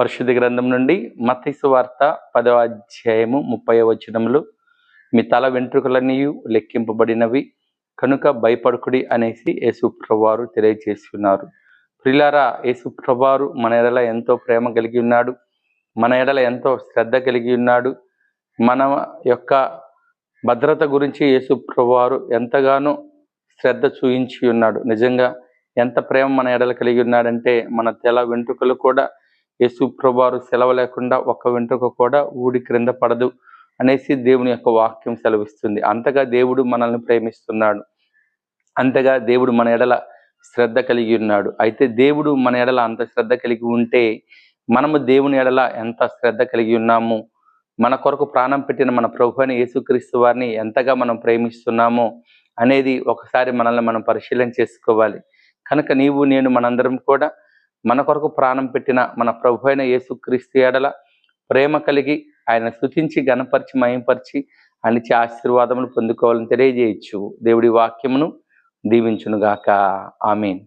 పరిశుద్ధ గ్రంథం నుండి మత్తయి సువార్త 10వ అధ్యాయము 30వ వచనములు, మీ తల వెంట్రుకలన్నీ లెక్కింపబడినవి కనుక భయపడకుడి అనేసి యేసు ప్రభువారు తెలియజేసి ఉన్నారు. ప్రియులారా, యేసు ప్రభువారు మన ఎడల ఎంతో ప్రేమ కలిగి ఉన్నాడు, మన ఎడల ఎంతో శ్రద్ధ కలిగి ఉన్నాడు. మన యొక్క భద్రత గురించి యేసు ప్రభువారు ఎంతగానో శ్రద్ధ చూయించి ఉన్నాడు. నిజంగా ఎంత ప్రేమ మన ఎడల కలిగి ఉన్నాడంటే, మన తల వెంట్రుకలు కూడా యేసు ప్రభువారు సెలవు లేకుండా ఒక్క వెంట్రుక కూడా ఊడి క్రింద పడదు అనేసి దేవుని యొక్క వాక్యం సెలవిస్తుంది. అంతగా దేవుడు మనల్ని ప్రేమిస్తున్నాడు, అంతగా దేవుడు మన ఎడల శ్రద్ధ కలిగి ఉన్నాడు. అయితే దేవుడు మన ఎడల అంత శ్రద్ధ కలిగి ఉంటే మనము దేవుని ఎడల ఎంత శ్రద్ధ కలిగి ఉన్నాము, మన కొరకు ప్రాణం పెట్టిన మన ప్రభు అయిన యేసుక్రీస్తు వారిని ఎంతగా మనం ప్రేమిస్తున్నామో అనేది ఒకసారి మనల్ని మనం పరిశీలన చేసుకోవాలి. కనుక నీవు నేను మనందరం కూడా మన కొరకు ప్రాణం పెట్టిన మన ప్రభు అయిన యేసుక్రీస్తు ఎడల ప్రేమ కలిగి ఆయన స్తుతించి ఘనపరిచి మహిమపరిచి అనిచి ఆశీర్వాదములు పొందుకోవాలని తెలియజేయచ్చు. దేవుడి వాక్యమును దీవించునుగాక. ఆమేన్.